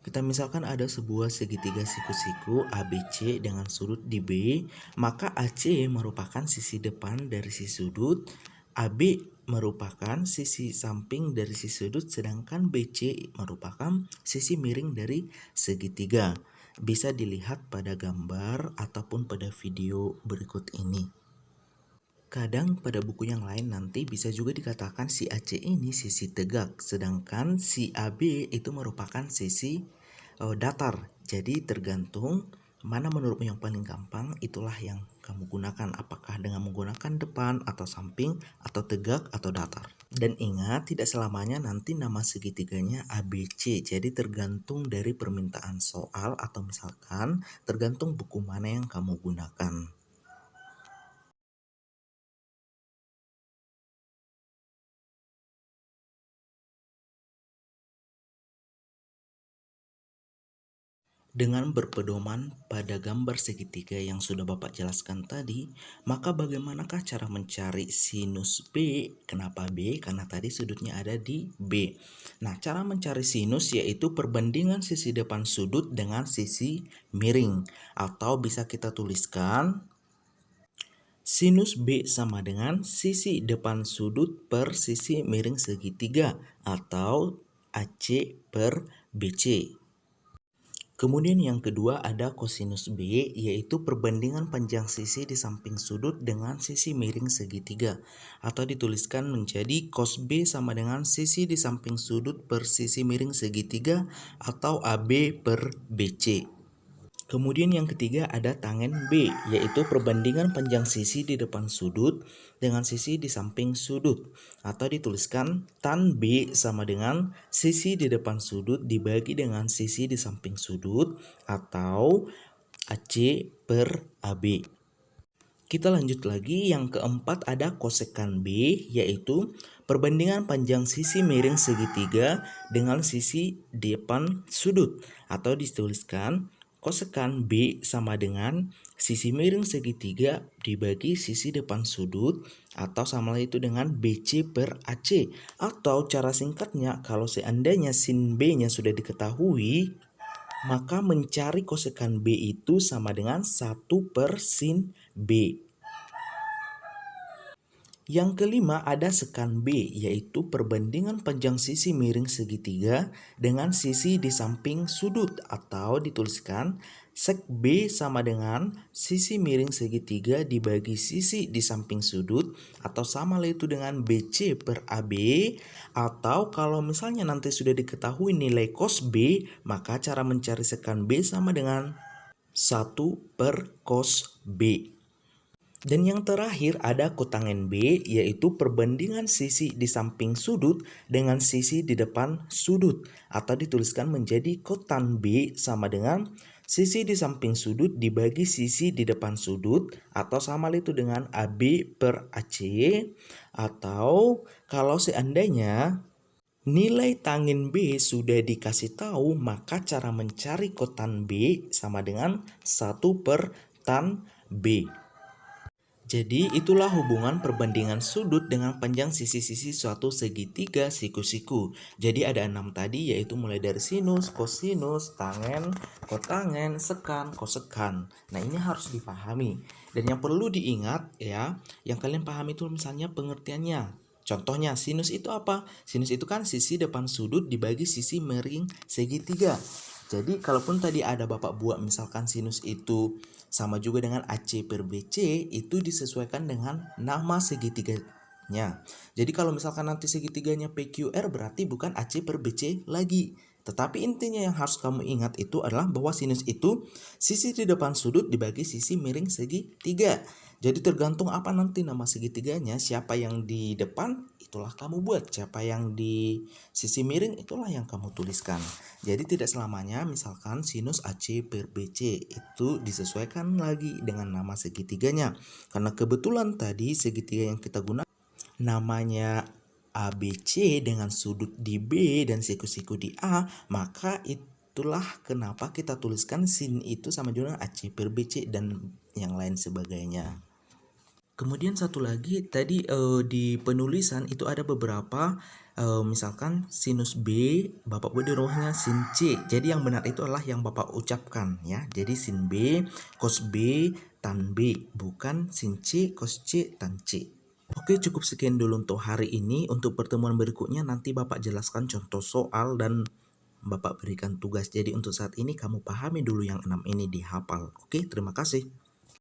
Kita misalkan ada sebuah segitiga siku-siku ABC dengan sudut di B, maka AC merupakan sisi depan dari si sudut, AB merupakan sisi samping dari si sudut, sedangkan BC merupakan sisi miring dari segitiga. Bisa dilihat pada gambar ataupun pada video berikut ini. Kadang pada buku yang lain nanti bisa juga dikatakan si AC ini sisi tegak, sedangkan si AB itu merupakan sisi datar. Jadi tergantung mana menurutmu yang paling gampang, itulah yang kamu gunakan. Apakah dengan menggunakan depan atau samping atau tegak atau datar. Dan ingat, tidak selamanya nanti nama segitiganya ABC. Jadi tergantung dari permintaan soal atau misalkan tergantung buku mana yang kamu gunakan. Dengan berpedoman pada gambar segitiga yang sudah Bapak jelaskan tadi, maka bagaimanakah cara mencari sinus B? Kenapa B? Karena tadi sudutnya ada di B. Nah, cara mencari sinus yaitu perbandingan sisi depan sudut dengan sisi miring. Atau bisa kita tuliskan sinus B sama dengan sisi depan sudut per sisi miring segitiga atau AC per BC. Kemudian yang kedua ada kosinus B, yaitu perbandingan panjang sisi di samping sudut dengan sisi miring segitiga. Atau dituliskan menjadi cos B sama dengan sisi di samping sudut per sisi miring segitiga atau AB per BC. Kemudian yang ketiga ada tangen B, yaitu perbandingan panjang sisi di depan sudut dengan sisi di samping sudut. Atau dituliskan tan B sama dengan sisi di depan sudut dibagi dengan sisi di samping sudut atau AC per AB. Kita lanjut lagi, yang keempat ada kosekan B, yaitu perbandingan panjang sisi miring segitiga dengan sisi depan sudut. Atau dituliskan kosekan B sama dengan sisi miring segitiga dibagi sisi depan sudut atau sama itu dengan BC per AC. Atau cara singkatnya, kalau seandainya sin B nya sudah diketahui, maka mencari kosekan B itu sama dengan 1 per sin B. Yang kelima ada sekan B, yaitu perbandingan panjang sisi miring segitiga dengan sisi di samping sudut. Atau dituliskan sek B sama dengan sisi miring segitiga dibagi sisi di samping sudut atau sama lah itu dengan BC per AB. Atau kalau misalnya nanti sudah diketahui nilai cos B, maka cara mencari sekan B sama dengan 1 per cos B. Dan yang terakhir ada kotangen B, yaitu perbandingan sisi di samping sudut dengan sisi di depan sudut. Atau dituliskan menjadi kotan B sama dengan sisi di samping sudut dibagi sisi di depan sudut atau sama itu dengan AB per AC. Atau kalau seandainya nilai tangen B sudah dikasih tahu, maka cara mencari kotan B sama dengan 1 per tan B. Jadi itulah hubungan perbandingan sudut dengan panjang sisi-sisi suatu segitiga siku-siku. Jadi ada 6 tadi, yaitu mulai dari sinus, kosinus, tangen, kotangen, sekan, kosekan. Nah, ini harus dipahami. Dan yang perlu diingat ya, yang kalian pahami itu misalnya pengertiannya. Contohnya sinus itu apa? Sinus itu kan sisi depan sudut dibagi sisi miring segitiga. Jadi kalaupun tadi ada Bapak buat misalkan sinus itu sama juga dengan AC per BC, itu disesuaikan dengan nama segitiganya. Jadi kalau misalkan nanti segitiganya PQR berarti bukan AC per BC lagi. Tetapi intinya yang harus kamu ingat itu adalah bahwa sinus itu sisi di depan sudut dibagi sisi miring segitiga. Jadi tergantung apa nanti nama segitiganya, siapa yang di depan itulah kamu buat, siapa yang di sisi miring itulah yang kamu tuliskan. Jadi tidak selamanya misalkan sinus AC per BC itu disesuaikan lagi dengan nama segitiganya. Karena kebetulan tadi segitiga yang kita gunakan namanya ABC dengan sudut di B dan siku-siku di A, maka itulah kenapa kita tuliskan sin itu sama juga dengan AC per BC dan yang lain sebagainya. Kemudian satu lagi tadi di penulisan itu ada beberapa misalkan sinus B, Bapak buat di rumahnya sin C. Jadi yang benar itu adalah yang Bapak ucapkan ya. Jadi sin B, cos B, tan B, bukan sin C, cos C, tan C. Oke, cukup sekian dulu untuk hari ini. Untuk pertemuan berikutnya nanti Bapak jelaskan contoh soal dan Bapak berikan tugas. Jadi untuk saat ini kamu pahami dulu yang 6 ini dihafal. Oke, terima kasih.